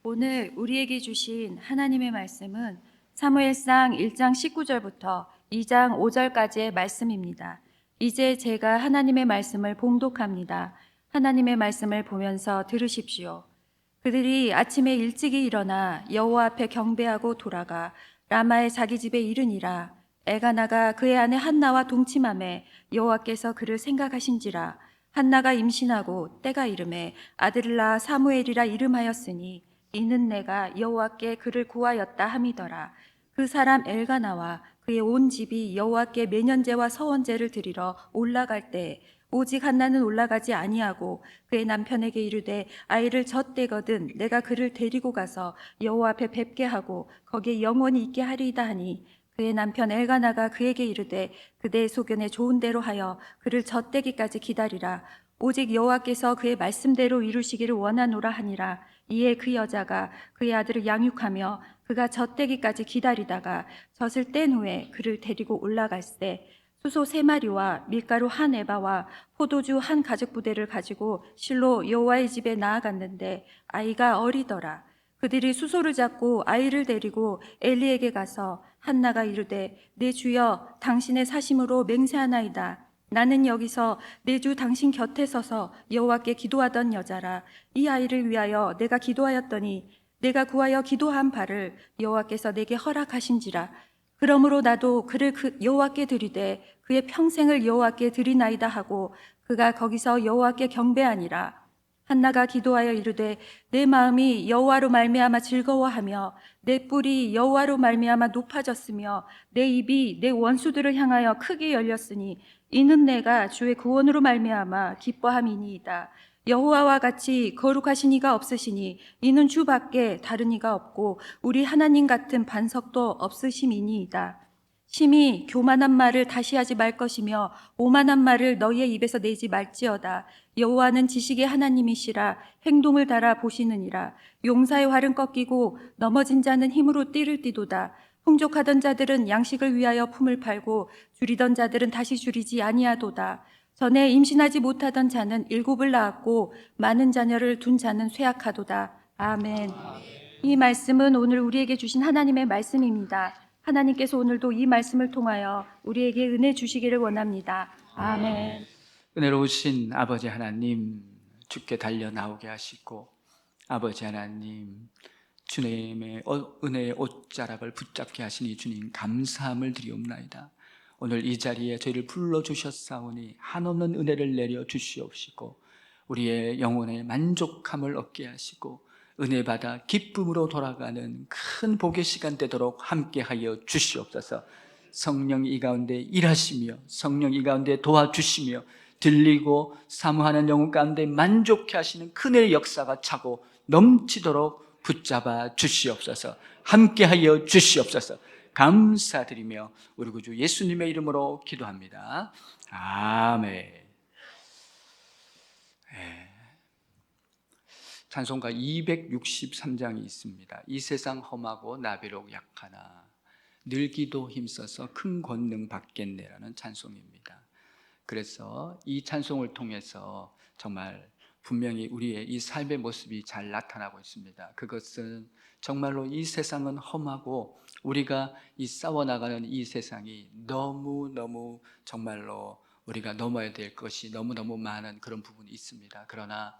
오늘 우리에게 주신 하나님의 말씀은 사무엘상 1장 19절부터 2장 5절까지의 말씀입니다. 이제 제가 하나님의 말씀을 봉독합니다. 하나님의 말씀을 보면서 들으십시오. 그들이 아침에 일찍이 일어나 여호와 앞에 경배하고 돌아가 라마의 자기 집에 이르니라. 엘가나가 그의 아내 한나와 동침하매 여호와께서 그를 생각하신지라. 한나가 임신하고 때가 이름에 아들을 낳아 사무엘이라 이름하였으니 이는 내가 여호와께 그를 구하였다 함이더라. 그 사람 엘가나와 그의 온 집이 여호와께 매년제와 서원제를 드리러 올라갈 때 오직 한나는 올라가지 아니하고 그의 남편에게 이르되 아이를 젖대거든 내가 그를 데리고 가서 여호와 앞에 뵙게 하고 거기에 영원히 있게 하리이다 하니 그의 남편 엘가나가 그에게 이르되 그대의 소견에 좋은 대로 하여 그를 젖대기까지 기다리라. 오직 여호와께서 그의 말씀대로 이루시기를 원하노라 하니라. 이에 그 여자가 그의 아들을 양육하며 그가 젖대기까지 기다리다가 젖을 뗀 후에 그를 데리고 올라갈새 수소 3마리와 밀가루 1에바와 포도주 1가죽부대를 가지고 실로 여호와의 집에 나아갔는데 아이가 어리더라. 그들이 수소를 잡고 아이를 데리고 엘리에게 가서 한나가 이르되 내 주여 당신의 사심으로 맹세하나이다. 나는 여기서 내 주 당신 곁에 서서 여호와께 기도하던 여자라. 이 아이를 위하여 내가 기도하였더니 내가 구하여 기도한 바를 여호와께서 내게 허락하신지라. 그러므로 나도 그를 여호와께 드리되 그의 평생을 여호와께 드리나이다 하고 그가 거기서 여호와께 경배하니라. 한나가 기도하여 이르되 내 마음이 여호와로 말미암아 즐거워하며 내 뿔이 여호와로 말미암아 높아졌으며 내 입이 내 원수들을 향하여 크게 열렸으니 이는 내가 주의 구원으로 말미암아 기뻐함이니이다. 여호와와 같이 거룩하신 이가 없으시니 이는 주밖에 다른 이가 없고 우리 하나님 같은 반석도 없으심이니이다. 심히 교만한 말을 다시 하지 말 것이며 오만한 말을 너희의 입에서 내지 말지어다. 여호와는 지식의 하나님이시라 행동을 달아 보시느니라. 용사의 활은 꺾이고 넘어진 자는 힘으로 띠를 띠도다. 풍족하던 자들은 양식을 위하여 품을 팔고 줄이던 자들은 다시 줄이지 아니하도다. 전에 임신하지 못하던 자는 7을 낳았고 많은 자녀를 둔 자는 쇠약하도다. 아멘. 이 말씀은 오늘 우리에게 주신 하나님의 말씀입니다. 하나님께서 오늘도 이 말씀을 통하여 우리에게 은혜 주시기를 원합니다. 아멘. 은혜로우신 아버지 하나님, 주께 달려 나오게 하시고 아버지 하나님, 주님의 은혜의 옷자락을 붙잡게 하시니 주님 감사함을 드리옵나이다. 오늘 이 자리에 저희를 불러주셨사오니 한없는 은혜를 내려 주시옵시고 우리의 영혼의 만족함을 얻게 하시고 은혜 받아 기쁨으로 돌아가는 큰 복의 시간 되도록 함께하여 주시옵소서. 성령 이 가운데 일하시며 성령 이 가운데 도와주시며 들리고 사모하는 영혼 가운데 만족해 하시는 큰의 역사가 차고 넘치도록 붙잡아 주시옵소서. 함께하여 주시옵소서. 감사드리며 우리 구주 예수님의 이름으로 기도합니다. 아멘. 찬송가 263장이 있습니다. 이 세상 험하고 나비록 약하나 늘 기도 힘써서 큰 권능 받겠네라는 찬송입니다. 그래서 이 찬송을 통해서 정말 분명히 우리의 이 삶의 모습이 잘 나타나고 있습니다. 그것은 정말로 이 세상은 험하고 우리가 이 싸워나가는 이 세상이 너무너무 정말로 우리가 넘어야 될 것이 너무너무 많은 그런 부분이 있습니다. 그러나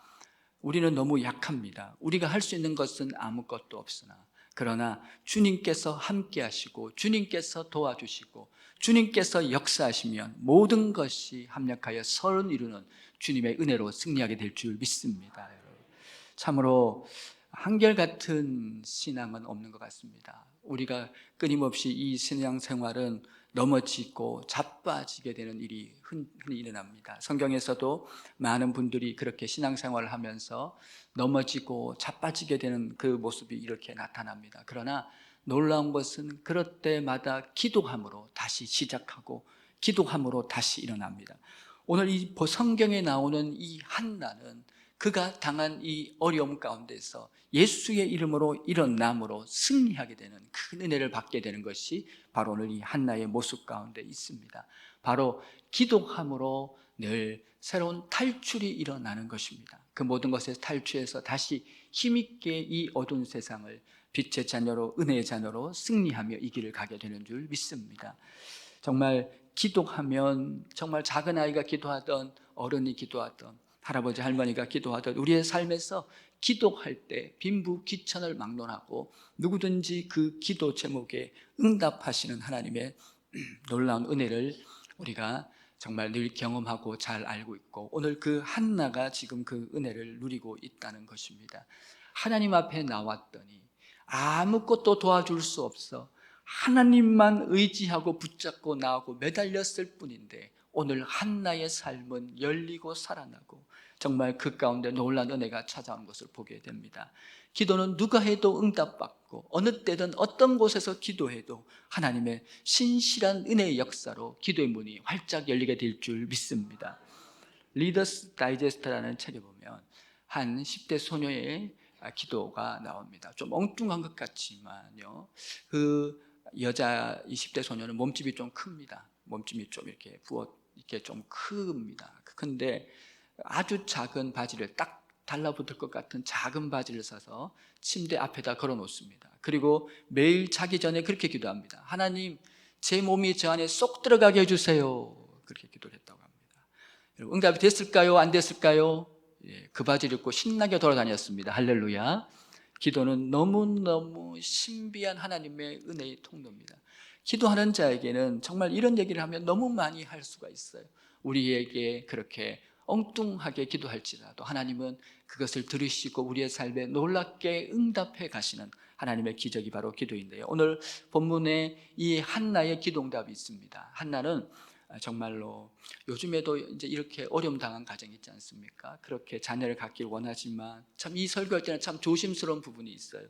우리는 너무 약합니다. 우리가 할 수 있는 것은 아무것도 없으나 그러나 주님께서 함께 하시고 주님께서 도와주시고 주님께서 역사하시면 모든 것이 합력하여 선을 이루는 주님의 은혜로 승리하게 될 줄 믿습니다. 참으로 한결같은 신앙은 없는 것 같습니다. 우리가 끊임없이 이 신앙생활은 넘어지고 자빠지게 되는 일이 흔히 일어납니다. 성경에서도 많은 분들이 그렇게 신앙생활을 하면서 넘어지고 자빠지게 되는 그 모습이 이렇게 나타납니다. 그러나 놀라운 것은 그럴 때마다 기도함으로 다시 시작하고 기도함으로 다시 일어납니다. 오늘 이 성경에 나오는 이 한나는 그가 당한 이 어려움 가운데서 예수의 이름으로 일어남으로 승리하게 되는 큰 은혜를 받게 되는 것이 바로 오늘 이 한나의 모습 가운데 있습니다. 바로 기도함으로 늘 새로운 탈출이 일어나는 것입니다. 그 모든 것에서 탈출해서 다시 힘있게 이 어두운 세상을 빛의 자녀로, 은혜의 자녀로 승리하며 이 길을 가게 되는 줄 믿습니다. 정말 기도하면, 정말 작은 아이가 기도하던, 어른이 기도하던, 할아버지 할머니가 기도하던 우리의 삶에서 기도할 때 빈부귀천을 막론하고 누구든지 그 기도 제목에 응답하시는 하나님의 놀라운 은혜를 우리가 정말 늘 경험하고 잘 알고 있고, 오늘 그 한나가 지금 그 은혜를 누리고 있다는 것입니다. 하나님 앞에 나왔더니 아무것도 도와줄 수 없어 하나님만 의지하고 붙잡고 나오고 매달렸을 뿐인데, 오늘 한나의 삶은 열리고 살아나고 정말 그 가운데 놀라운 은혜가 찾아온 것을 보게 됩니다. 기도는 누가 해도 응답받고 어느 때든 어떤 곳에서 기도해도 하나님의 신실한 은혜의 역사로 기도의 문이 활짝 열리게 될 줄 믿습니다. 리더스 다이제스트라는 책에 보면 한 10대 소녀의 기도가 나옵니다. 좀 엉뚱한 것 같지만요, 그 여자 20대 소녀는 몸집이 좀 큽니다. 몸집이 좀 이렇게 이렇게 좀 큽니다. 근데 아주 작은 바지를, 딱 달라붙을 것 같은 작은 바지를 사서 침대 앞에다 걸어 놓습니다. 그리고 매일 자기 전에 그렇게 기도합니다. 하나님, 제 몸이 저 안에 쏙 들어가게 해주세요. 그렇게 기도를 했다고 합니다. 여러분, 응답이 됐을까요? 안 됐을까요? 그 바지를 입고 신나게 돌아다녔습니다. 할렐루야. 기도는 너무너무 신비한 하나님의 은혜의 통로입니다. 기도하는 자에게는 정말 이런 얘기를 하면 너무 많이 할 수가 있어요. 우리에게 그렇게 엉뚱하게 기도할지라도 하나님은 그것을 들으시고 우리의 삶에 놀랍게 응답해 가시는 하나님의 기적이 바로 기도인데요, 오늘 본문에 이 한나의 기도응답이 있습니다. 한나는 정말로 요즘에도 이제 이렇게 어려움 당한 가정이 있지 않습니까? 그렇게 자녀를 갖기를 원하지만 참 이 설교할 때는 참 조심스러운 부분이 있어요.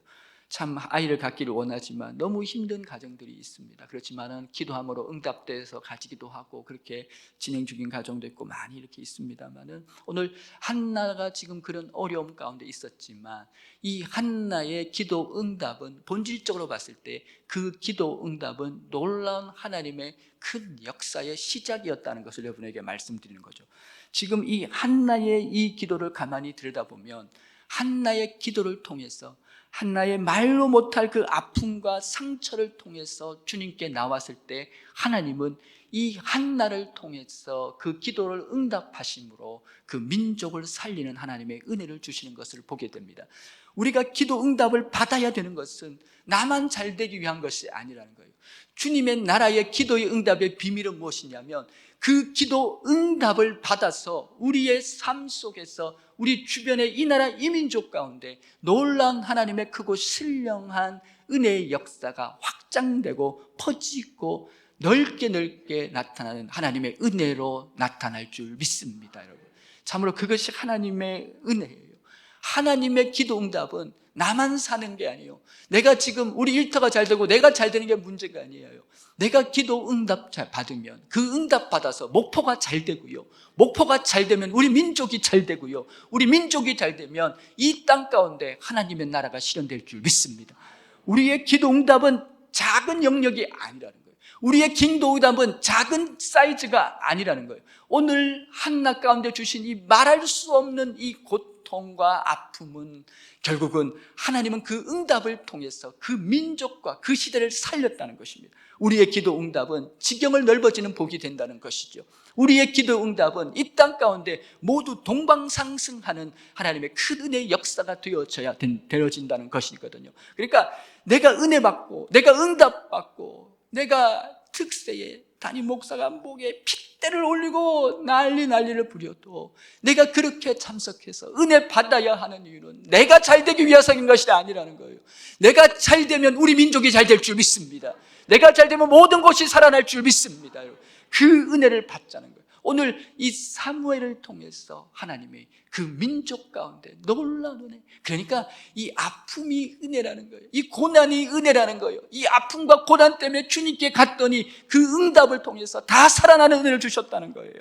참 아이를 갖기를 원하지만 너무 힘든 가정들이 있습니다. 그렇지만은 기도함으로 응답돼서 가지기도 하고 그렇게 진행 중인 가정도 있고 많이 이렇게 있습니다만은, 오늘 한나가 지금 그런 어려움 가운데 있었지만 이 한나의 기도 응답은 본질적으로 봤을 때 그 기도 응답은 놀라운 하나님의 큰 역사의 시작이었다는 것을 여러분에게 말씀드리는 거죠. 지금 이 한나의 이 기도를 가만히 들여다보면 한나의 기도를 통해서, 한나의 말로 못할 그 아픔과 상처를 통해서 주님께 나왔을 때 하나님은 이 한나를 통해서 그 기도를 응답하심으로 그 민족을 살리는 하나님의 은혜를 주시는 것을 보게 됩니다. 우리가 기도 응답을 받아야 되는 것은 나만 잘 되기 위한 것이 아니라는 거예요. 주님의 나라의 기도의 응답의 비밀은 무엇이냐면, 그 기도 응답을 받아서 우리의 삶 속에서 우리 주변의 이 나라 이 민족 가운데 놀라운 하나님의 크고 신령한 은혜의 역사가 확장되고 퍼지고 넓게 나타나는 하나님의 은혜로 나타날 줄 믿습니다. 여러분, 참으로 그것이 하나님의 은혜예요. 하나님의 기도 응답은 나만 사는 게 아니에요. 내가 지금 우리 일터가 잘 되고 내가 잘 되는 게 문제가 아니에요. 내가 기도 응답 잘 받으면 그 응답 받아서 목포가 잘 되고요, 목포가 잘 되면 우리 민족이 잘 되고요, 우리 민족이 잘 되면 이 땅 가운데 하나님의 나라가 실현될 줄 믿습니다. 우리의 기도 응답은 작은 영역이 아니라는 거예요. 우리의 기도 응답은 작은 사이즈가 아니라는 거예요. 오늘 한나 가운데 주신 이 말할 수 없는 이 고통과 아픔은 결국은 하나님은 그 응답을 통해서 그 민족과 그 시대를 살렸다는 것입니다. 우리의 기도 응답은 지경을 넓어지는 복이 된다는 것이죠. 우리의 기도 응답은 이 땅 가운데 모두 동방상승하는 하나님의 큰 은혜의 역사가 되어진다는 것이거든요. 그러니까 내가 은혜 받고, 내가 응답 받고, 내가 특세에 담임 목사가 목에 핏대를 올리고 난리를 부려도 내가 그렇게 참석해서 은혜 받아야 하는 이유는 내가 잘 되기 위해서인 것이 아니라는 거예요. 내가 잘 되면 우리 민족이 잘 될 줄 믿습니다. 내가 잘 되면 모든 것이 살아날 줄 믿습니다. 그 은혜를 받자는 거예요. 오늘 이 사무엘을 통해서 하나님의 그 민족 가운데 놀라운 은혜, 그러니까 이 아픔이 은혜라는 거예요. 이 고난이 은혜라는 거예요. 이 아픔과 고난 때문에 주님께 갔더니 그 응답을 통해서 다 살아나는 은혜를 주셨다는 거예요.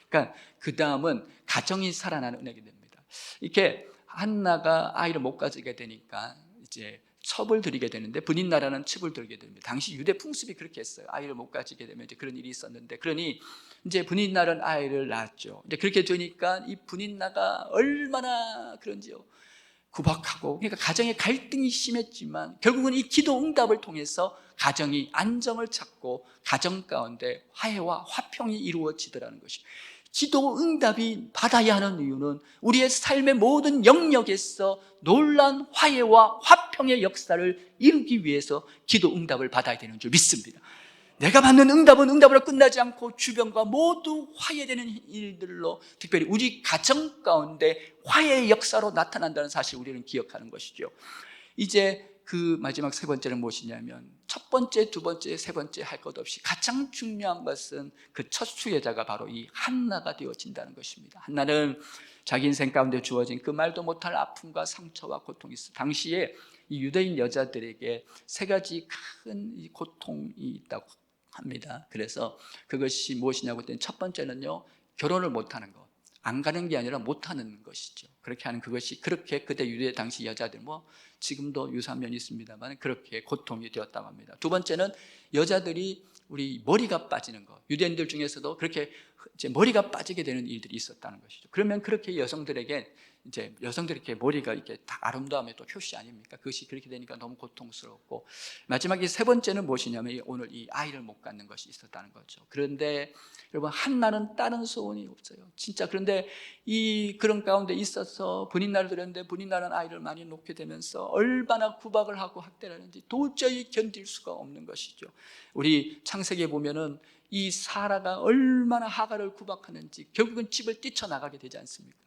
그러니까 그 다음은 가정이 살아나는 은혜가 됩니다. 이렇게 한나가 아이를 못 가지게 되니까 이제 첩을 드리게 되는데 분인나라는 첩을 드리게 됩니다. 당시 유대 풍습이 그렇게 했어요. 아이를 못 가지게 되면 이제 그런 일이 있었는데, 그러니 이제 분인나라는 아이를 낳았죠. 이제 그렇게 되니까 이 분인나가 얼마나 그런지요, 구박하고, 그러니까 가정의 갈등이 심했지만 결국은 이 기도 응답을 통해서 가정이 안정을 찾고 가정 가운데 화해와 화평이 이루어지더라는 것이, 기도 응답이 받아야 하는 이유는 우리의 삶의 모든 영역에서 놀라운 화해와 화평의 역사를 이루기 위해서 기도 응답을 받아야 되는 줄 믿습니다. 내가 받는 응답은 응답으로 끝나지 않고 주변과 모두 화해되는 일들로, 특별히 우리 가정 가운데 화해의 역사로 나타난다는 사실을 우리는 기억하는 것이죠. 이제 그 마지막 세 번째는 무엇이냐면, 첫 번째, 두 번째, 세 번째 할 것 없이 가장 중요한 것은 그 첫 수혜자가 바로 이 한나가 되어진다는 것입니다. 한나는 자기 인생 가운데 주어진 그 말도 못할 아픔과 상처와 고통이 있어. 당시에 이 유대인 여자들에게 세 가지 큰 고통이 있다고 합니다. 그래서 그것이 무엇이냐고 했더니, 첫 번째는요, 결혼을 못하는 것. 안 가는 게 아니라 못하는 것이죠. 그렇게 하는 그것이, 그렇게 그때 유대 당시 여자들, 지금도 유사한 면이 있습니다만 그렇게 고통이 되었다고 합니다. 두 번째는 여자들이 우리 머리가 빠지는 것. 유대인들 중에서도 그렇게 이제 머리가 빠지게 되는 일들이 있었다는 것이죠. 그러면 그렇게 여성들에게 머리가 이렇게 다 아름다움의 또 표시 아닙니까? 그것이 그렇게 되니까 너무 고통스럽고, 마지막에 세 번째는 무엇이냐면 오늘 이 아이를 못 갖는 것이 있었다는 거죠. 그런데 여러분, 한나는 다른 소원이 없어요. 진짜. 그런데 그런 가운데 있어서 분인나를 드렸는데 분인나는 아이를 많이 놓게 되면서 얼마나 구박을 하고 학대를 하는지 도저히 견딜 수가 없는 것이죠. 우리 창세기에 보면은 이 사라가 얼마나 하갈을 구박하는지 결국은 집을 뛰쳐나가게 되지 않습니까?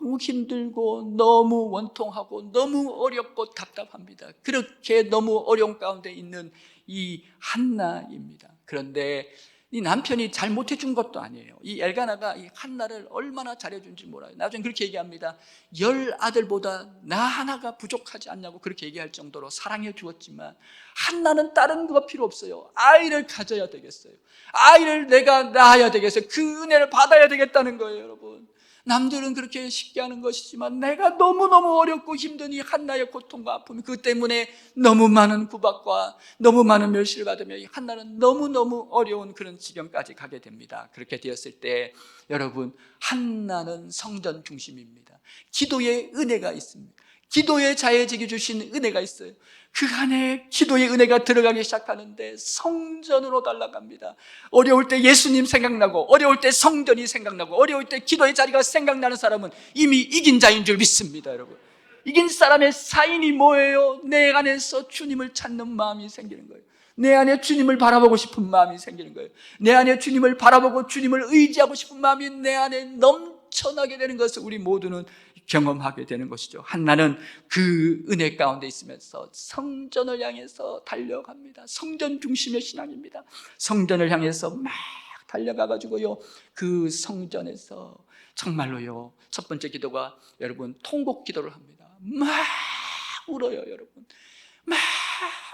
너무 힘들고 너무 원통하고 너무 어렵고 답답합니다. 그렇게 너무 어려운 가운데 있는 이 한나입니다. 그런데 이 남편이 잘 못해준 것도 아니에요. 이 엘가나가 이 한나를 얼마나 잘해준지 몰라요. 나중에 그렇게 얘기합니다. 10 아들보다 나 하나가 부족하지 않냐고 그렇게 얘기할 정도로 사랑해 주었지만, 한나는 다른 거 필요 없어요. 아이를 가져야 되겠어요. 아이를 내가 낳아야 되겠어요. 그 은혜를 받아야 되겠다는 거예요, 여러분. 남들은 그렇게 쉽게 하는 것이지만 내가 너무너무 어렵고 힘든 이 한나의 고통과 아픔, 그 때문에 너무 많은 구박과 너무 많은 멸시를 받으며 이 한나는 너무너무 어려운 그런 지경까지 가게 됩니다. 그렇게 되었을 때 여러분, 한나는 성전 중심입니다. 기도의 은혜가 있습니다. 기도의 자애직이 주신 은혜가 있어요. 그 안에 기도의 은혜가 들어가기 시작하는데 성전으로 달려갑니다. 어려울 때 예수님 생각나고, 어려울 때 성전이 생각나고, 어려울 때 기도의 자리가 생각나는 사람은 이미 이긴 자인 줄 믿습니다. 여러분, 이긴 사람의 사인이 뭐예요? 내 안에서 주님을 찾는 마음이 생기는 거예요. 내 안에 주님을 바라보고 싶은 마음이 생기는 거예요. 내 안에 주님을 바라보고 주님을 의지하고 싶은 마음이 내 안에 넘쳐나게 되는 것을 우리 모두는 경험하게 되는 것이죠. 한나는 그 은혜 가운데 있으면서 성전을 향해서 달려갑니다. 성전 중심의 신앙입니다. 성전을 향해서 막 달려가가지고요, 그 성전에서 정말로요, 첫 번째 기도가 여러분 통곡 기도를 합니다. 막 울어요. 여러분, 막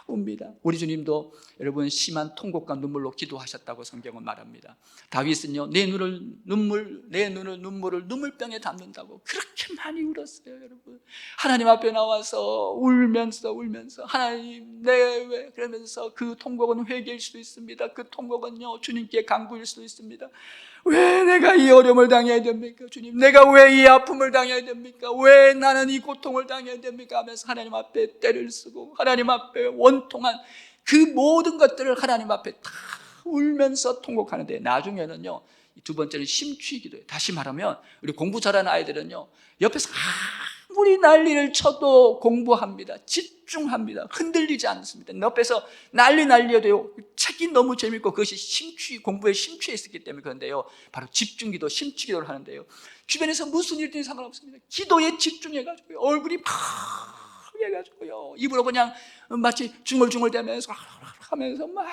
웁니다. 우리 주님도 여러분 심한 통곡과 눈물로 기도하셨다고 성경은 말합니다. 다윗은요, 내 눈물을 눈물병에 담는다고 그렇게 많이 울었어요. 여러분, 하나님 앞에 나와서 울면서 하나님, 내 왜, 그러면서 그 통곡은 회개일 수도 있습니다. 그 통곡은요, 주님께 간구일 수도 있습니다. 왜 내가 이 어려움을 당해야 됩니까? 주님, 내가 왜 이 아픔을 당해야 됩니까? 왜 나는 이 고통을 당해야 됩니까? 하면서 하나님 앞에 떼를 쓰고 하나님 앞에 원통한 그 모든 것들을 하나님 앞에 다 울면서 통곡하는데, 나중에는요, 두 번째는 심취 기도예요. 다시 말하면 우리 공부 잘하는 아이들은요, 옆에서 아무리 난리를 쳐도 공부합니다. 집중합니다. 흔들리지 않습니다. 옆에서 난리여도요, 책이 너무 재밌고 그것이 공부에 심취해 있었기 때문에 그런데요, 바로 집중기도, 심취기도를 하는데요, 주변에서 무슨 일들이 상관없습니다. 기도에 집중해가지고요, 얼굴이 파해가지고요, 입으로 그냥 마치 중얼중얼대면서 하면서 막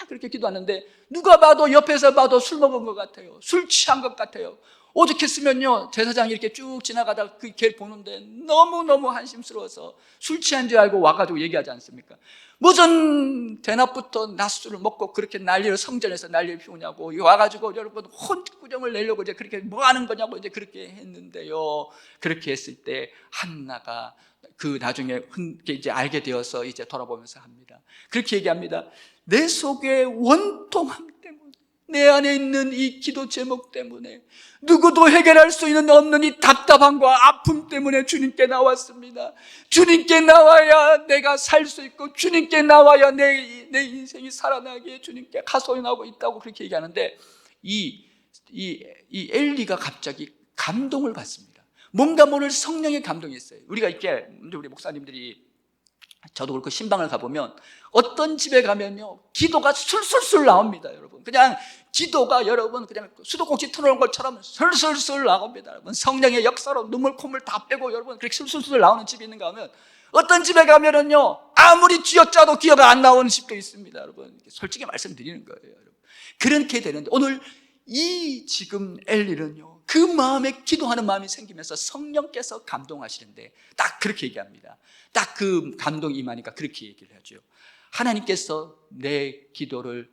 그렇게 기도하는데, 누가 봐도 옆에서 봐도 술 먹은 것 같아요. 술 취한 것 같아요. 오죽했으면요, 제사장이 이렇게 쭉 지나가다가 그 걔를 보는데 너무너무 한심스러워서 술 취한 줄 알고 와가지고 얘기하지 않습니까? 무슨 대낮부터 낮술을 먹고 그렇게 난리를, 성전에서 난리를 피우냐고, 와가지고 여러분 혼구정을 내려고 이제 그렇게 뭐 하는 거냐고 이제 그렇게 했는데요. 그렇게 했을 때 한나가 그 나중에 이제 알게 되어서 이제 돌아보면서 합니다. 그렇게 얘기합니다. 내 속에 원통함 때문에, 내 안에 있는 이 기도 제목 때문에, 누구도 해결할 수 없는 이 답답함과 아픔 때문에 주님께 나왔습니다. 주님께 나와야 내가 살 수 있고, 주님께 나와야 내 인생이 살아나기에 주님께 하소연하고 있다고 그렇게 얘기하는데, 이 엘리가 갑자기 감동을 받습니다. 뭔가 모를 성령의 감동이 있어요. 우리가 이렇게, 우리 목사님들이, 저도 그렇고 신방을 가보면 어떤 집에 가면요, 기도가 술술술 나옵니다. 여러분, 그냥 기도가 여러분 그냥 수도꼭지 틀어놓은 것처럼 술술술 나옵니다. 여러분, 성령의 역사로 눈물 콧물 다 빼고 여러분 그렇게 술술술 나오는 집이 있는가 하면, 어떤 집에 가면은요, 아무리 쥐어짜도 기어가 안 나오는 집도 있습니다. 여러분, 솔직히 말씀드리는 거예요. 여러분, 그렇게 되는데, 오늘 이 지금 엘리는요, 그 마음에 기도하는 마음이 생기면서 성령께서 감동하시는데 딱 그렇게 얘기합니다. 딱 그 감동이 임하니까 그렇게 얘기를 하죠. 하나님께서 내 기도를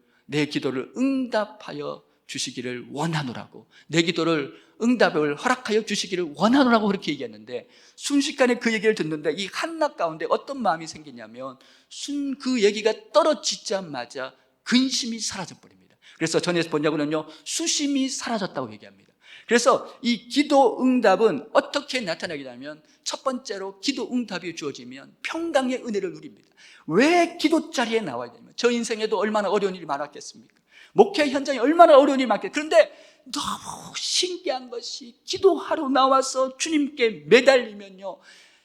응답하여 주시기를 원하노라고, 내 기도를 응답을 허락하여 주시기를 원하노라고 그렇게 얘기했는데, 순식간에 그 얘기를 듣는데 이 한나 가운데 어떤 마음이 생기냐면, 그 얘기가 떨어지자마자 근심이 사라져버립니다. 그래서 전에서 번역으로는요, 수심이 사라졌다고 얘기합니다. 그래서 이 기도 응답은 어떻게 나타나게 되냐면, 첫 번째로 기도 응답이 주어지면 평강의 은혜를 누립니다. 왜 기도 자리에 나와야 되냐면, 저 인생에도 얼마나 어려운 일이 많았겠습니까? 목회 현장에 얼마나 어려운 일이 많겠습니까? 그런데 너무 신기한 것이, 기도하러 나와서 주님께 매달리면요,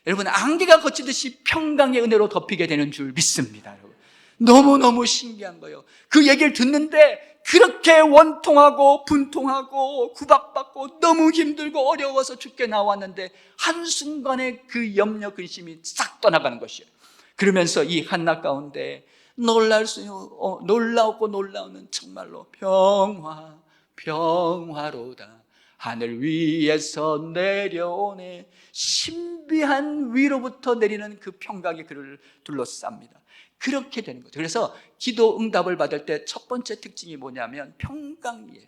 여러분 안개가 거치듯이 평강의 은혜로 덮이게 되는 줄 믿습니다. 여러분, 너무너무 신기한 거예요. 그 얘기를 듣는데 그렇게 원통하고 분통하고 구박받고 너무 힘들고 어려워서 죽게 나왔는데 한순간에 그 염려 근심이 싹 떠나가는 것이에요. 그러면서 이 한나 가운데 놀라우고 놀라우는 정말로 평화로다, 하늘 위에서 내려오네, 신비한 위로부터 내리는 그 평강이 그를 둘러쌉니다. 그렇게 되는 거죠. 그래서 기도 응답을 받을 때 첫 번째 특징이 뭐냐면 평강이에요.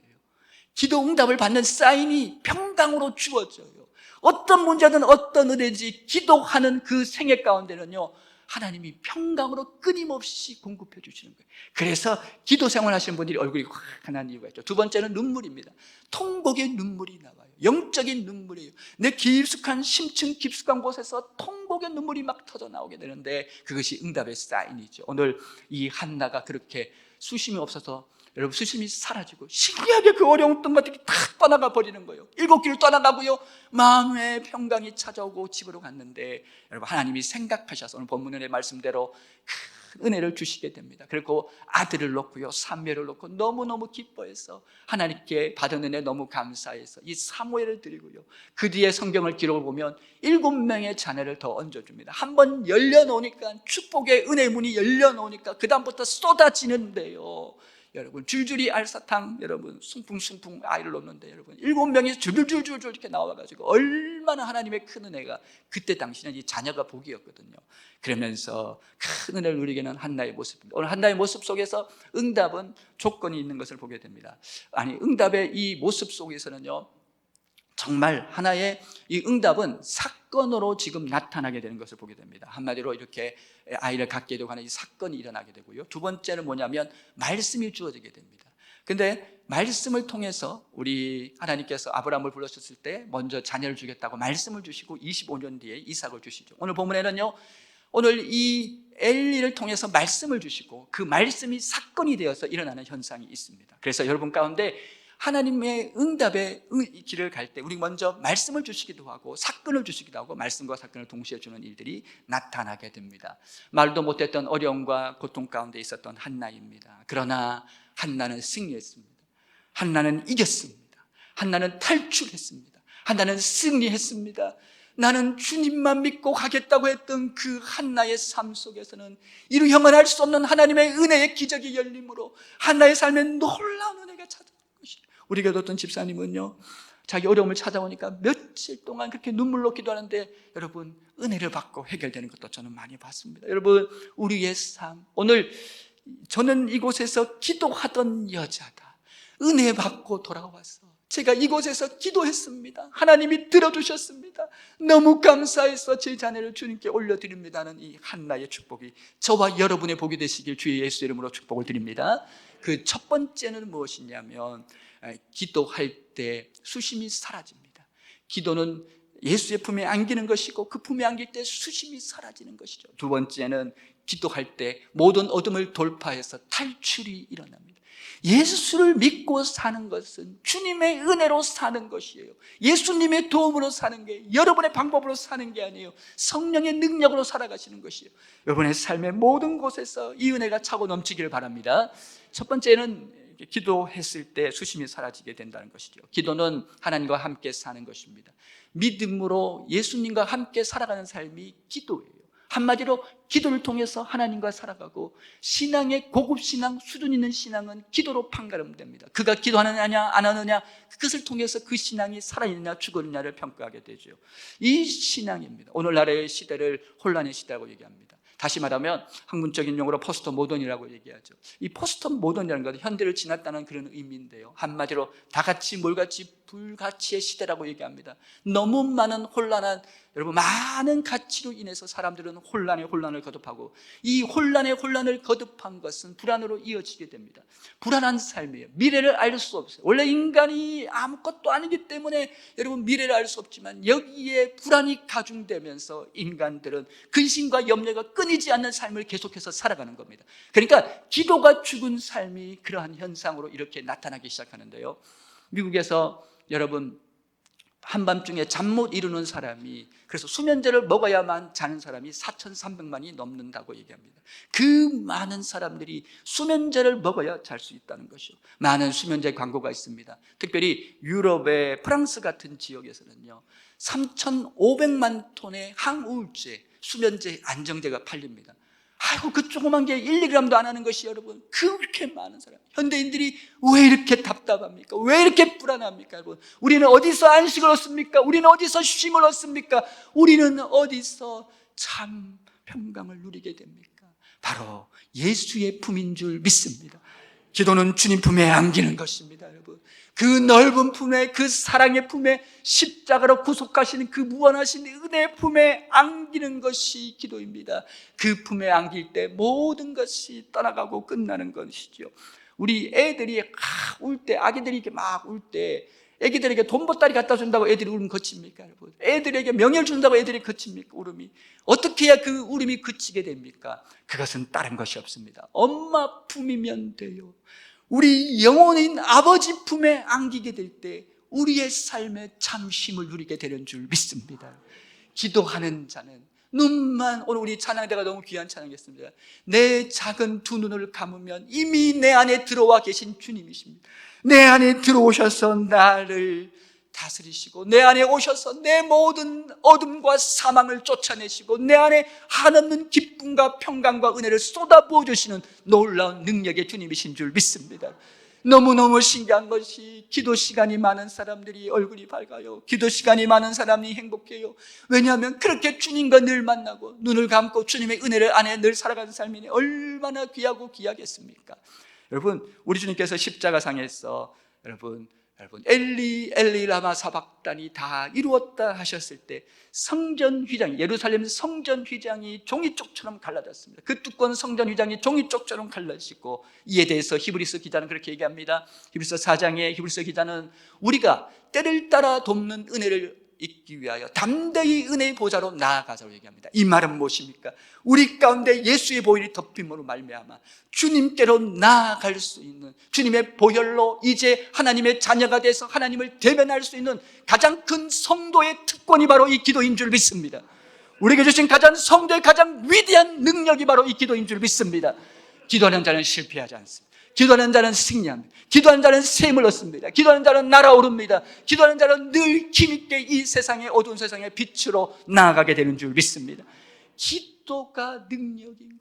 기도 응답을 받는 사인이 평강으로 주어져요. 어떤 문제든 어떤 은혜지 기도하는 그 생애 가운데는요, 하나님이 평강으로 끊임없이 공급해 주시는 거예요. 그래서 기도 생활하시는 분들이 얼굴이 환한 이유가 있죠. 두 번째는 눈물입니다. 통곡의 눈물이 나와요. 영적인 눈물이에요. 내 깊숙한 심층 깊숙한 곳에서 통곡의 눈물이 막 터져 나오게 되는데, 그것이 응답의 사인이죠. 오늘 이 한나가 그렇게 수심이 없어서, 여러분, 수심이 사라지고 신기하게 그 어려웠던 것들이 다 떠나가 버리는 거예요. 일곱 길을 떠나가고요, 마음의 평강이 찾아오고 집으로 갔는데, 여러분, 하나님이 생각하셔서 오늘 본문의 말씀대로 큰 은혜를 주시게 됩니다. 그리고 아들을 놓고요, 사무엘을 놓고 너무너무 기뻐해서 하나님께 받은 은혜 너무 감사해서 이 사무엘을 드리고요, 그 뒤에 성경을 기록을 보면 7명의 자녀를 더 얹어줍니다. 한번 열려놓으니까, 축복의 은혜 문이 열려놓으니까 그 다음부터 쏟아지는데요, 여러분, 줄줄이 알사탕, 여러분, 숭풍숭풍 아이를 놓는데, 여러분, 7명이 줄줄줄줄 이렇게 나와가지고 얼마나 하나님의 큰 은혜가, 그때 당시는 이 자녀가 복이었거든요. 그러면서 큰 은혜를 누리게는 한나의 모습입니다. 오늘 한나의 모습 속에서 응답은 조건이 있는 것을 보게 됩니다. 응답의 이 모습 속에서는요, 정말 하나의 이 응답은 사건으로 지금 나타나게 되는 것을 보게 됩니다. 한마디로 이렇게 아이를 갖게 되고 하는 이 사건이 일어나게 되고요, 두 번째는 뭐냐면 말씀이 주어지게 됩니다. 근데 말씀을 통해서 우리 하나님께서 아브라함을 불러셨을 때 먼저 자녀를 주겠다고 말씀을 주시고 25년 뒤에 이삭을 주시죠. 오늘 본문에는요, 오늘 이 엘리를 통해서 말씀을 주시고 그 말씀이 사건이 되어서 일어나는 현상이 있습니다. 그래서 여러분 가운데 하나님의 응답의 길을 갈 때 우리 먼저 말씀을 주시기도 하고 사건을 주시기도 하고, 말씀과 사건을 동시에 주는 일들이 나타나게 됩니다. 말도 못했던 어려움과 고통 가운데 있었던 한나입니다. 그러나 한나는 승리했습니다. 한나는 이겼습니다. 한나는 탈출했습니다. 한나는 승리했습니다. 나는 주님만 믿고 가겠다고 했던 그 한나의 삶 속에서는 이루 형언할 수 없는 하나님의 은혜의 기적이 열림으로 한나의 삶에 놀라운 은혜가 찾아온 것이에요. 우리 교회 어떤 집사님은요, 자기 어려움을 찾아오니까 며칠 동안 그렇게 눈물로 기도하는데 여러분 은혜를 받고 해결되는 것도 저는 많이 봤습니다. 여러분 우리의 삶, 오늘 저는 이곳에서 기도하던 여자다. 은혜 받고 돌아와서 제가 이곳에서 기도했습니다. 하나님이 들어주셨습니다. 너무 감사해서 제 자녀를 주님께 올려드립니다는 이 한나의 축복이 저와 여러분의 복이 되시길 주의 예수 이름으로 축복을 드립니다. 그 첫 번째는 무엇이냐면 기도할 때 수심이 사라집니다. 기도는 예수의 품에 안기는 것이고 그 품에 안길 때 수심이 사라지는 것이죠. 두 번째는 기도할 때 모든 어둠을 돌파해서 탈출이 일어납니다. 예수를 믿고 사는 것은 주님의 은혜로 사는 것이에요. 예수님의 도움으로 사는 게 여러분의 방법으로 사는 게 아니에요. 성령의 능력으로 살아가시는 것이에요. 여러분의 삶의 모든 곳에서 이 은혜가 차고 넘치기를 바랍니다. 첫 번째는 기도했을 때 수심이 사라지게 된다는 것이죠. 기도는 하나님과 함께 사는 것입니다. 믿음으로 예수님과 함께 살아가는 삶이 기도예요. 한마디로 기도를 통해서 하나님과 살아가고, 신앙의 고급 신앙, 수준 있는 신앙은 기도로 판가름됩니다. 그가 기도하느냐 안 하느냐, 그것을 통해서 그 신앙이 살아있느냐 죽었느냐를 평가하게 되죠. 이 신앙입니다. 오늘날의 시대를 혼란의 시대라고 얘기합니다. 다시 말하면 학문적인 용어로 포스트 모던이라고 얘기하죠. 이 포스트 모던이라는 것은 현대를 지났다는 그런 의미인데요, 한마디로 다같이 몰같이 불가치의 시대라고 얘기합니다. 너무 많은 혼란한, 여러분 많은 가치로 인해서 사람들은 혼란을 거듭하고, 이 혼란을 거듭한 것은 불안으로 이어지게 됩니다. 불안한 삶이에요. 미래를 알 수 없어요. 원래 인간이 아무것도 아니기 때문에 여러분 미래를 알 수 없지만, 여기에 불안이 가중되면서 인간들은 근심과 염려가 끊이지 않는 삶을 계속해서 살아가는 겁니다. 그러니까 기도가 죽은 삶이 그러한 현상으로 이렇게 나타나기 시작하는데요, 미국에서 여러분 한밤중에 잠 못 이루는 사람이, 그래서 수면제를 먹어야만 자는 사람이 4,300만이 넘는다고 얘기합니다. 그 많은 사람들이 수면제를 먹어야 잘 수 있다는 것이죠. 많은 수면제 광고가 있습니다. 특별히 유럽의 프랑스 같은 지역에서는요 3,500만 톤의 항우울제, 수면제, 안정제가 팔립니다. 아이고, 그 조그만 게 1, 2g도 안 하는 것이 여러분 그렇게 많은 사람, 현대인들이 왜 이렇게 답답합니까? 왜 이렇게 불안합니까? 여러분, 우리는 어디서 안식을 얻습니까? 우리는 어디서 쉼을 얻습니까? 우리는 어디서 참 평강을 누리게 됩니까? 바로 예수의 품인 줄 믿습니다. 기도는 주님 품에 안기는 것입니다. 여러분, 그 넓은 품에, 그 사랑의 품에, 십자가로 구속하시는 그 무한하신 은혜의 품에 안기는 것이 기도입니다. 그 품에 안길 때 모든 것이 떠나가고 끝나는 것이죠. 우리 애들이 울 때, 아기들이 이렇게 막 울 때, 애기들에게 돈 보따리 갖다 준다고 애들이 울음 그칩니까? 여러분, 애들에게 명예를 준다고 애들이 그칩니까? 울음이 어떻게 해야 그 울음이 그치게 됩니까? 그것은 다른 것이 없습니다. 엄마 품이면 돼요. 우리 영혼인 아버지 품에 안기게 될 때 우리의 삶에 참 쉼을 누리게 되는 줄 믿습니다. 기도하는 자는 눈만, 오늘 우리 찬양대가 너무 귀한 찬양이었습니다. 내 작은 두 눈을 감으면 이미 내 안에 들어와 계신 주님이십니다. 내 안에 들어오셔서 나를 다스리시고, 내 안에 오셔서 내 모든 어둠과 사망을 쫓아내시고, 내 안에 한없는 기쁨과 평강과 은혜를 쏟아부어 주시는 놀라운 능력의 주님이신 줄 믿습니다. 너무너무 신기한 것이, 기도 시간이 많은 사람들이 얼굴이 밝아요. 기도 시간이 많은 사람이 행복해요. 왜냐하면 그렇게 주님과 늘 만나고 눈을 감고 주님의 은혜를 안에 늘 살아가는 삶이니 얼마나 귀하고 귀하겠습니까? 여러분, 우리 주님께서 십자가상에서 여러분 엘리 엘리 라마 사박단이 다 이루었다 하셨을 때 성전 휘장, 예루살렘 성전 휘장이 종이쪽처럼 갈라졌습니다. 그 두꺼운 성전 휘장이 종이쪽처럼 갈라지고, 이에 대해서 히브리서 기자는 그렇게 얘기합니다. 히브리서 4장의 히브리서 기자는 우리가 때를 따라 돕는 은혜를 잊기 위하여 담대히 은혜의 보좌로 나아가자고 얘기합니다. 이 말은 무엇입니까? 우리 가운데 예수의 보혈이 덮임으로 말미암아 주님께로 나아갈 수 있는, 주님의 보혈로 이제 하나님의 자녀가 돼서 하나님을 대면할 수 있는 가장 큰 성도의 특권이 바로 이 기도인 줄 믿습니다. 우리에게 주신 가장 성도의 가장 위대한 능력이 바로 이 기도인 줄 믿습니다. 기도하는 자는 실패하지 않습니다. 기도하는 자는 승리합니다. 기도하는 자는 셈을 얻습니다. 기도하는 자는 날아오릅니다. 기도하는 자는 늘 힘있게 이 세상의 어두운 세상의 빛으로 나아가게 되는 줄 믿습니다. 기도가 능력인 것,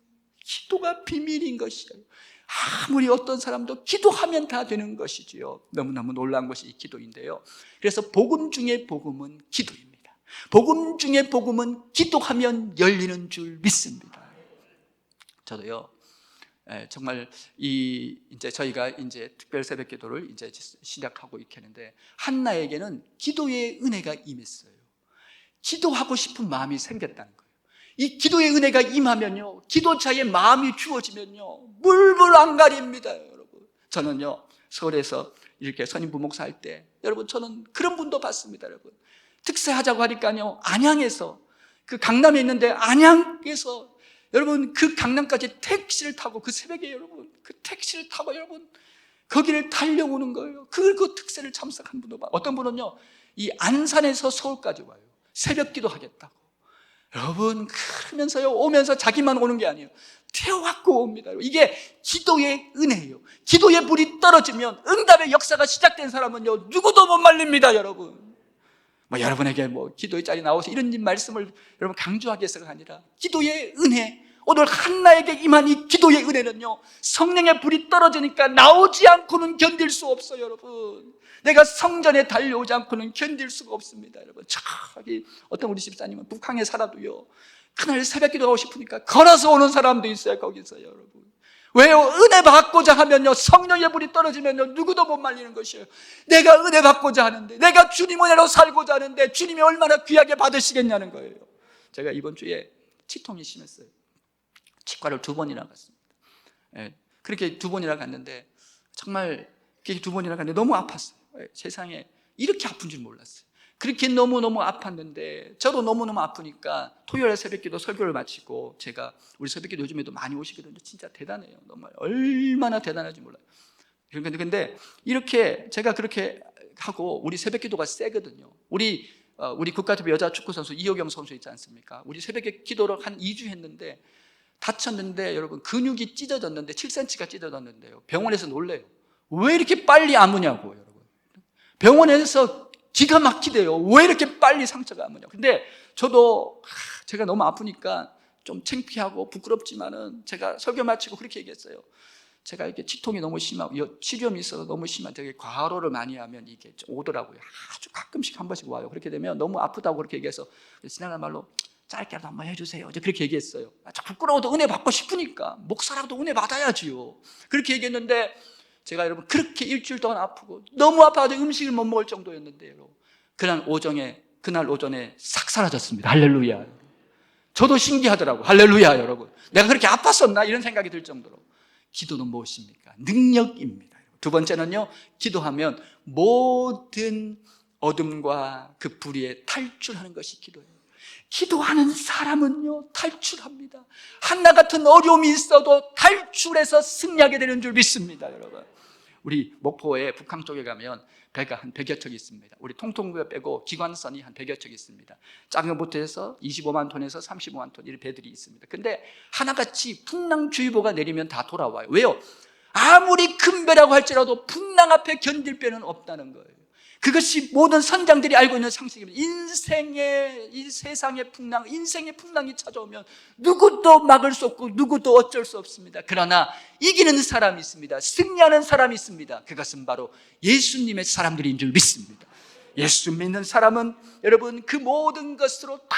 기도가 비밀인 것이에요. 아무리 어떤 사람도 기도하면 다 되는 것이지요. 너무너무 놀라운 것이 이 기도인데요. 그래서 복음 중에 복음은 기도입니다. 복음 중에 복음은 기도하면 열리는 줄 믿습니다. 저도요, 정말 이제 저희가 이제 특별 새벽 기도를 이제 시작하고 있게 하는데, 한나에게는 기도의 은혜가 임했어요. 기도하고 싶은 마음이 생겼다는 거예요. 이 기도의 은혜가 임하면요, 기도자의 마음이 주어지면요, 물불 안 가립니다, 여러분. 저는요, 서울에서 이렇게 선임 부목사 할 때, 여러분, 저는 그런 분도 봤습니다, 여러분. 특세하자고 하니까요, 안양에서, 그 강남에 있는데 안양에서 여러분, 그 강남까지 택시를 타고, 그 새벽에 여러분, 그 택시를 타고 여러분, 거기를 달려오는 거예요. 그 특세를 참석한 분도 봐. 어떤 분은요, 이 안산에서 서울까지 와요. 새벽 기도 하겠다고. 여러분, 그러면서요, 오면서 자기만 오는 게 아니에요. 태워갖고 옵니다. 이게 기도의 은혜예요. 기도의 불이 떨어지면 응답의 역사가 시작된 사람은요, 누구도 못 말립니다, 여러분. 여러분에게 기도의 짤이 나와서 이런 말씀을 여러분 강조하기 위해서가 아니라, 기도의 은혜, 오늘 한나에게 임한 이 기도의 은혜는요, 성령의 불이 떨어지니까 나오지 않고는 견딜 수 없어요, 여러분. 내가 성전에 달려오지 않고는 견딜 수가 없습니다, 여러분. 저기 어떤 우리 집사님은 북한에 살아도요, 그날 새벽 기도하고 싶으니까 걸어서 오는 사람도 있어요, 거기서, 여러분. 왜요? 은혜 받고자 하면요, 성령의 불이 떨어지면요, 누구도 못 말리는 것이에요. 내가 은혜 받고자 하는데, 내가 주님 은혜로 살고자 하는데 주님이 얼마나 귀하게 받으시겠냐는 거예요. 제가 이번 주에 치통이 심했어요. 치과를 2번이나 갔습니다. 그렇게 2번이나 갔는데, 정말 그렇게 2번이나 갔는데 너무 아팠어요. 세상에 이렇게 아픈 줄 몰랐어요. 그렇게 너무너무 아팠는데, 저도 너무너무 아프니까 토요일에 새벽기도 설교를 마치고, 제가 우리 새벽기도 요즘에도 많이 오시거든요. 진짜 대단해요. 정말 얼마나 대단한지 몰라요. 근데 이렇게 제가 그렇게 하고, 우리 새벽기도가 세거든요. 우리 국가대표 여자 축구 선수 이호경 선수 있지 않습니까? 우리 새벽에 기도를 한 2주 했는데, 다쳤는데 여러분, 근육이 찢어졌는데 7cm가 찢어졌는데요, 병원에서 놀래요. 왜 이렇게 빨리 아무냐고, 여러분. 병원에서 기가 막히대요. 왜 이렇게 빨리 상처가 아무냐고. 근데 저도 제가 너무 아프니까 좀 창피하고 부끄럽지만은 제가 설교 마치고 그렇게 얘기했어요. 제가 이렇게 치통이 너무 심하고 치료염이 있어서 너무 심한, 되게 과로를 많이 하면 이게 오더라고요. 아주 가끔씩 한 번씩 와요. 그렇게 되면 너무 아프다고 그렇게 얘기해서, 지나가는 말로 짧게라도 한번 해주세요, 이제 그렇게 얘기했어요. 부끄러워도 은혜 받고 싶으니까, 목사라도 은혜 받아야지요. 그렇게 얘기했는데, 제가 여러분 그렇게 일주일 동안 아프고 너무 아파서 음식을 못 먹을 정도였는데요, 그날 오전에 싹 사라졌습니다. 할렐루야. 저도 신기하더라고요. 할렐루야, 여러분. 내가 그렇게 아팠었나? 이런 생각이 들 정도로. 기도는 무엇입니까? 능력입니다. 두 번째는요, 기도하면 모든 어둠과 그 불의에 탈출하는 것이 기도예요. 기도하는 사람은요, 탈출합니다. 한나 같은 어려움이 있어도 탈출해서 승리하게 되는 줄 믿습니다, 여러분. 우리 목포에 북한 쪽에 가면 배가 한 100여 척이 있습니다. 우리 통통부에 빼고 기관선이 한 100여 척이 있습니다. 작은 보트에서 25만 톤에서 35만 톤 이런 배들이 있습니다. 근데 하나같이 풍랑주의보가 내리면 다 돌아와요. 왜요? 아무리 큰 배라고 할지라도 풍랑 앞에 견딜 배는 없다는 거예요. 그것이 모든 선장들이 알고 있는 상식입니다. 이 세상의 풍랑, 인생의 풍랑이 찾아오면 누구도 막을 수 없고 누구도 어쩔 수 없습니다. 그러나 이기는 사람이 있습니다. 승리하는 사람이 있습니다. 그것은 바로 예수님의 사람들인 줄 믿습니다. 예수 믿는 사람은 여러분 그 모든 것으로 다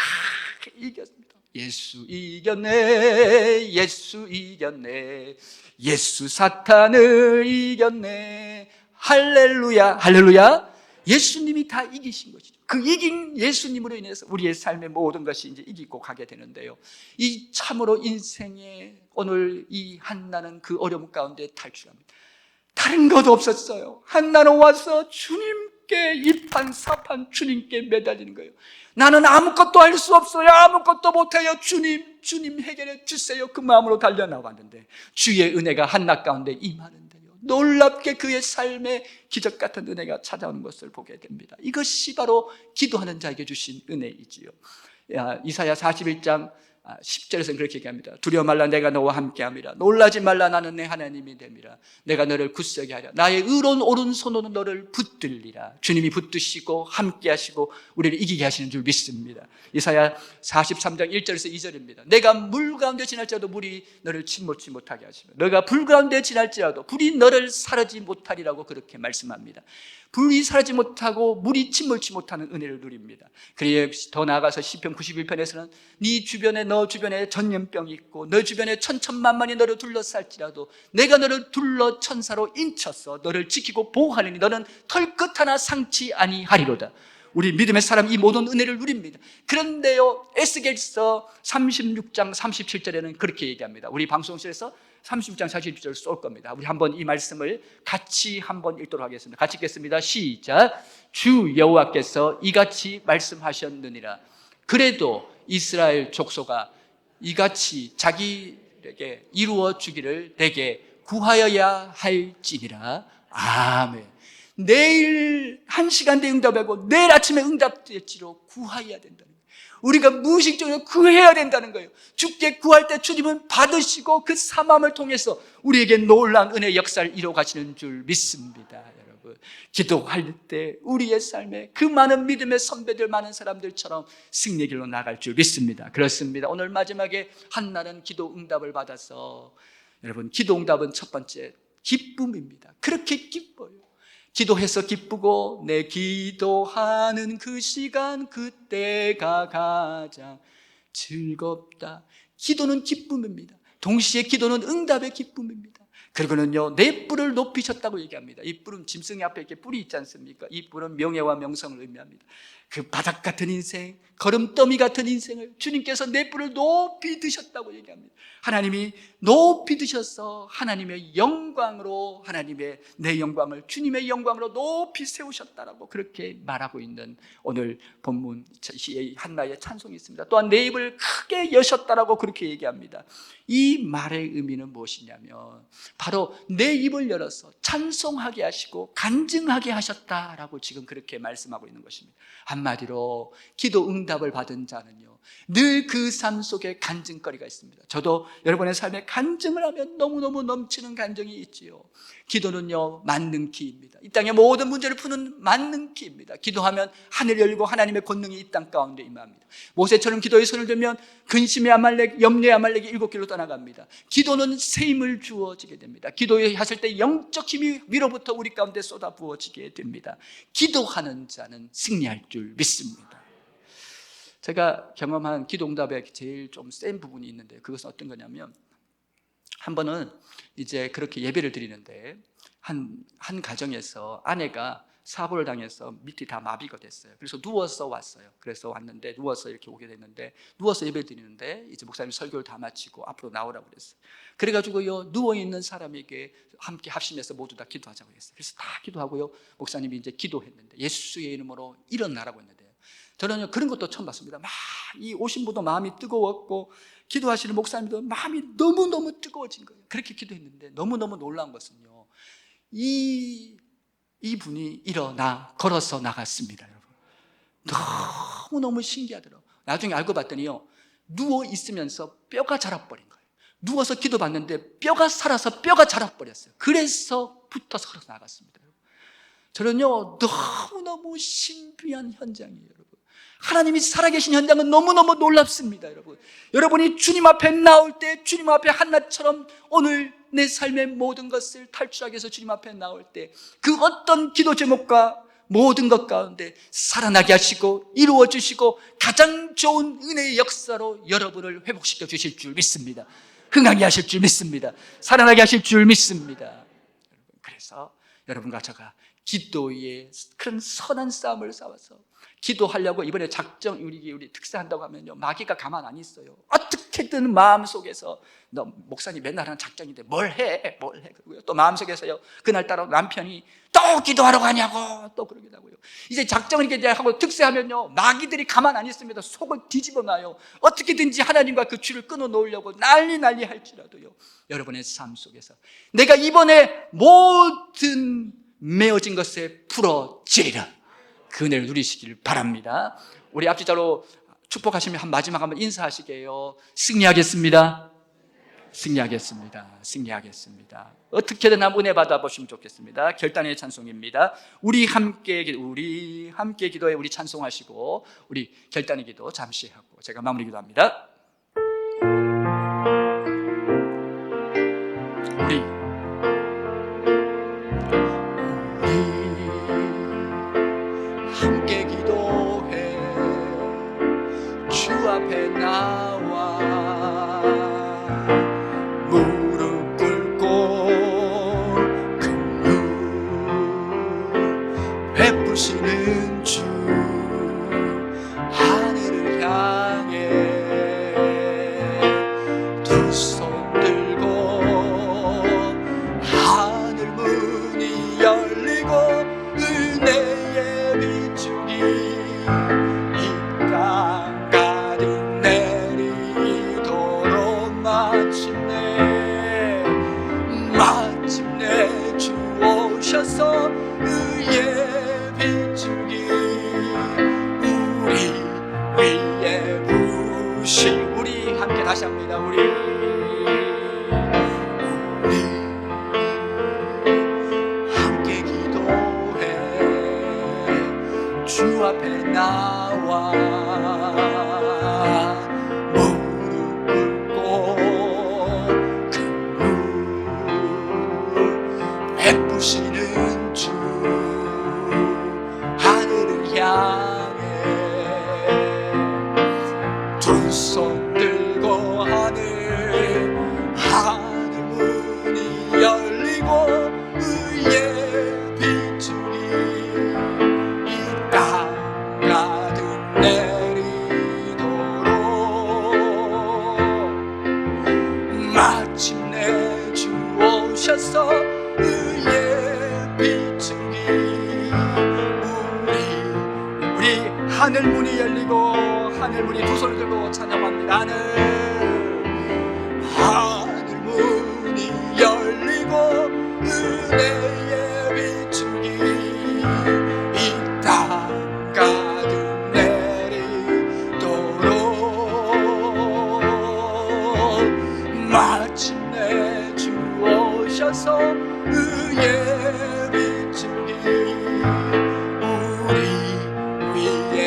이겼습니다. 예수 이겼네, 예수 이겼네, 예수 사탄을 이겼네. 할렐루야, 할렐루야. 예수님이 다 이기신 것이죠. 그 이긴 예수님으로 인해서 우리의 삶의 모든 것이 이제 이기고 가게 되는데요, 이 참으로 인생의 오늘 이 한나는 그 어려움 가운데 탈출합니다. 다른 것도 없었어요. 한나는 와서 주님께 이판사판 주님께 매달리는 거예요. 나는 아무것도 할 수 없어요. 아무것도 못해요. 주님 해결해 주세요. 그 마음으로 달려나왔는데 주의 은혜가 한나 가운데 임하는데요, 놀랍게 그의 삶에 기적 같은 은혜가 찾아오는 것을 보게 됩니다. 이것이 바로 기도하는 자에게 주신 은혜이지요. 이사야 41장 10절에서는 그렇게 얘기합니다. 두려워 말라, 내가 너와 함께함이라. 놀라지 말라, 나는 내 하나님이 됨이라. 내가 너를 굳세게 하랴. 나의 의로운 오른손으로 너를 붙들리라. 주님이 붙드시고 함께하시고 우리를 이기게 하시는 줄 믿습니다. 이사야 43장 1절에서 2절입니다. 내가 물 가운데 지날지라도 물이 너를 침몰치 못하게 하시며 너가 불 가운데 지날지라도 불이 너를 사르지 못하리라고 그렇게 말씀합니다. 불이 사르지 못하고 물이 침몰치 못하는 은혜를 누립니다. 그리고 더 나아가서 시편 91편에서는 네 주변에, 너 주변에 전염병이 있고 너 주변에 천천만만이 너를 둘러쌀지라도 내가 너를 둘러 천사로 인쳐서 너를 지키고 보호하리니 너는 털끝 하나 상치 아니하리로다. 우리 믿음의 사람 이 모든 은혜를 누립니다. 그런데요, 에스겔서 36장 37절에는 그렇게 얘기합니다. 우리 방송실에서 36장 47절을 쏠 겁니다. 우리 한번 이 말씀을 같이 한번 읽도록 하겠습니다. 같이 읽겠습니다. 시작. 주 여호와께서 이같이 말씀하셨느니라. 그래도 이스라엘 족속아 이같이 자기에게 이루어 주기를 내게 구하여야 할지니라. 아멘. 내일 1시간 뒤에 응답하고 내일 아침에 응답될지로 구하여야 된다는 거예요. 우리가 무의식적으로 구해야 된다는 거예요. 주께 구할 때 주님은 받으시고 그 사모함을 통해서 우리에게 놀라운 은혜의 역사를 이루어 가시는 줄 믿습니다. 여러분, 기도할 때 우리의 삶에 그 많은 믿음의 선배들, 많은 사람들처럼 승리의 길로 나갈 줄 믿습니다. 그렇습니다. 오늘 마지막에 한나는 기도 응답을 받아서, 여러분, 기도 응답은 첫 번째 기쁨입니다. 그렇게 기뻐요. 기도해서 기쁘고 내 기도하는 그 시간 그때가 가장 즐겁다. 기도는 기쁨입니다. 동시에 기도는 응답의 기쁨입니다. 그리고는요, 내 뿔을 높이셨다고 얘기합니다. 이 뿔은 짐승의 앞에 이렇게 뿔이 있지 않습니까? 이 뿔은 명예와 명성을 의미합니다. 그 바닥 같은 인생, 걸음더미 같은 인생을 주님께서 내 뿔을 높이 드셨다고 얘기합니다. 하나님이 높이 드셔서 하나님의 영광으로, 하나님의 내 영광을 주님의 영광으로 높이 세우셨다라고 그렇게 말하고 있는 오늘 본문 한나의 찬송이 있습니다. 또한 내 입을 크게 여셨다라고 그렇게 얘기합니다. 이 말의 의미는 무엇이냐면 바로 내 입을 열어서 찬송하게 하시고 간증하게 하셨다라고 지금 그렇게 말씀하고 있는 것입니다. 한마디로 기도 응답을 받은 자는요, 늘 그 삶 속에 간증거리가 있습니다. 저도 여러분의 삶에 간증을 하면 너무너무 넘치는 간증이 있지요. 기도는요, 만능키입니다. 이 땅의 모든 문제를 푸는 만능키입니다. 기도하면 하늘 열리고 하나님의 권능이 이 땅 가운데 임합니다. 모세처럼 기도에 손을 들면 근심의 아말렉, 염려의 아말렉이 7길로 떠나갑니다. 기도는 새 힘을 주어지게 됩니다. 기도하실 때 영적 힘이 위로부터 우리 가운데 쏟아 부어지게 됩니다. 기도하는 자는 승리할 줄 믿습니다. 제가 경험한 기도응답에 제일 좀 센 부분이 있는데, 그것은 어떤 거냐면, 한 번은 이제 그렇게 예배를 드리는데 한 가정에서 아내가 사고를 당해서 밑이 다 마비가 됐어요. 그래서 누워서 왔어요. 그래서 왔는데 누워서 이렇게 오게 됐는데, 누워서 예배를 드리는데 이제 목사님 설교를 다 마치고 앞으로 나오라고 그랬어요. 그래가지고요, 누워있는 사람에게 함께 합심해서 모두 다 기도하자고 했어요. 그래서 다 기도하고요, 목사님이 이제 기도했는데 예수의 이름으로 일어나라고 했는데, 저는 그런 것도 처음 봤습니다. 막 이 오신 분도 마음이 뜨거웠고 기도하시는 목사님도 마음이 너무너무 뜨거워진 거예요. 그렇게 기도했는데 너무너무 놀라운 것은요, 이분이 일어나 걸어서 나갔습니다. 여러분, 너무너무 신기하더라고요. 나중에 알고 봤더니요, 누워 있으면서 뼈가 자라버린 거예요. 누워서 기도받는데 뼈가 살아서 뼈가 자라버렸어요. 그래서 붙어서 걸어서 나갔습니다. 저는요, 너무너무 신비한 현장이에요. 여러분, 하나님이 살아계신 현장은 너무너무 놀랍습니다. 여러분이 주님 앞에 나올 때, 주님 앞에 한나처럼 오늘 내 삶의 모든 것을 탈출하기 위해서 주님 앞에 나올 때, 그 어떤 기도 제목과 모든 것 가운데 살아나게 하시고 이루어 주시고 가장 좋은 은혜의 역사로 여러분을 회복시켜 주실 줄 믿습니다. 흥하게 하실 줄 믿습니다. 살아나게 하실 줄 믿습니다. 그래서 여러분과 제가 기도의 큰 선한 싸움을 싸워서 기도하려고 이번에 작정, 우리 특사한다고 하면요, 마귀가 가만 안 있어요. 어떻게든 마음속에서, 너 목사님 맨날 하는 작정인데 뭘 해. 그러고요, 또 마음속에서요, 그날따라 남편이 또 기도하러 가냐고 또 그러기도 하고요. 이제 작정을 이렇게 하고 특사하면요, 마귀들이 가만 안 있습니다. 속을 뒤집어 놔요. 어떻게든지 하나님과 그 줄을 끊어 놓으려고 난리 할지라도요, 여러분의 삶 속에서 내가 이번에 모든 메어진 것에 풀어지리라, 그 은혜를 누리시길 바랍니다. 우리 앞지자로 축복하시면 한 마지막 한번 인사하시게요. 승리하겠습니다. 승리하겠습니다. 승리하겠습니다. 어떻게든 한번 은혜 받아보시면 좋겠습니다. 결단의 찬송입니다. 우리 함께 기도해 우리 찬송하시고 우리 결단의 기도 잠시 하고 제가 마무리 기도합니다. 우리 함께 기도해 주 앞에 나와 무릎 꿇고 긍휼 베푸시는 주 하늘을 향해 두 손 들고 하늘 문이 열리고 은혜의 비추기 이 땅 가득 내리도록 마침내 주 오셔서 의의 비추기 우리 위에 부시 우리 함께 다시 합니다. 우리 함께 기도해 주 앞에 나와 무릎 꿇고 긍휼 베푸시는 주 하늘을 향해 두 손 들고 하늘 문이 열리고 의의 비추기 이 땅 가득 내리도록 마침내 주 오셔서 의의 비추기 우리 하늘 문이 열리고 하늘 문이 두 손을 들고 찬양합니다. 하늘 문이 열리고 은혜의 비추기 이 땅 가득 내리도록 마침내 주 오셔서 의의 비추기 우리 위에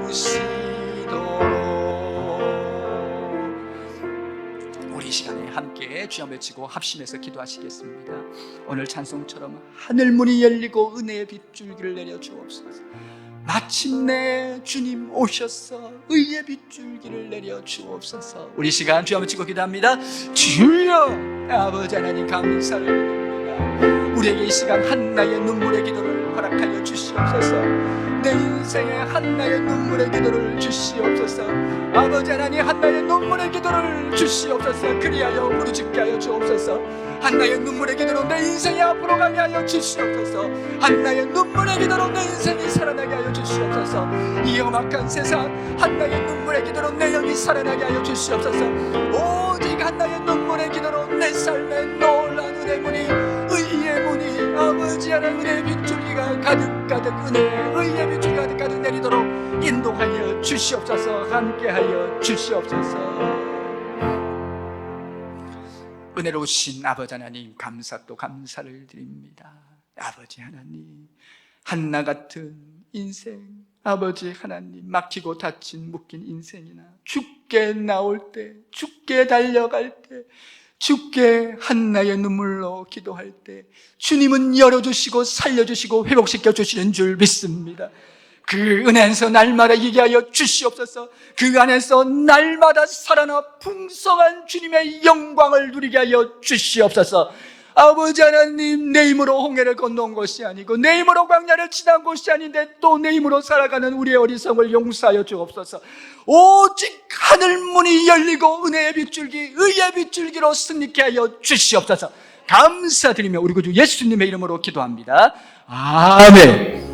부시도록 우리 시간에 함께 주여 외치고 합심해서 기도하시겠습니다. 오늘 찬송처럼 하늘문이 열리고 은혜의 빗줄기를 내려 주옵소서. 마침내 주님 오셔서 의의 빗줄기를 내려 주옵소서. 우리 시간 주여 외치고 기도합니다. 주여 아버지 하나님 감사를 드립니다. 우리에게 이 시간 한나의 눈물의 기도를 허락하여 주시옵소서. 내 인생에 한나의 눈물의 기도를 주시옵소서. 아버지 하나님 한나의 눈물의 기도를 주시옵소서. 그리하여 부르짖게 하여 주옵소서. 한나의 눈물의 기도로 내 인생이 앞으로 가게 하여 주시옵소서. 한나의 눈물의 기도로 내 인생이 살아나게 하여 주시옵소서. 이 험악한 세상 한나의 눈물의 기도로 내 영이 살아나게 하여 주시옵소서. 오직 한나의 눈물의 기도로 내 삶에 놀라운 은혜 문이 의의 문이 아버지 하나님 은혜의 빗줄기가 가득가득 의의 빗줄기가 가득가득 내리도록 인도하여 주시옵소서. 함께하여 주시옵소서. 은혜로우신 아버지 하나님 감사 또 감사를 드립니다. 아버지 하나님 한나 같은 인생 아버지 하나님 막히고 닫힌 묶인 인생이나 죽게 나올 때 죽게 달려갈 때 주께 한나의 눈물로 기도할 때 주님은 열어주시고 살려주시고 회복시켜 주시는 줄 믿습니다. 그 은혜에서 날마다 이기게 하여 주시옵소서. 그 안에서 날마다 살아나 풍성한 주님의 영광을 누리게 하여 주시옵소서. 아버지 하나님, 내 힘으로 홍해를 건너온 것이 아니고 내 힘으로 광야를 지난 것이 아닌데 또 내 힘으로 살아가는 우리의 어리석음을 용서하여 주옵소서. 오직 하늘 문이 열리고 은혜의 빗줄기, 의의 빗줄기로 승리케 하여 주시옵소서. 감사드리며 우리 구주 예수님의 이름으로 기도합니다. 아멘.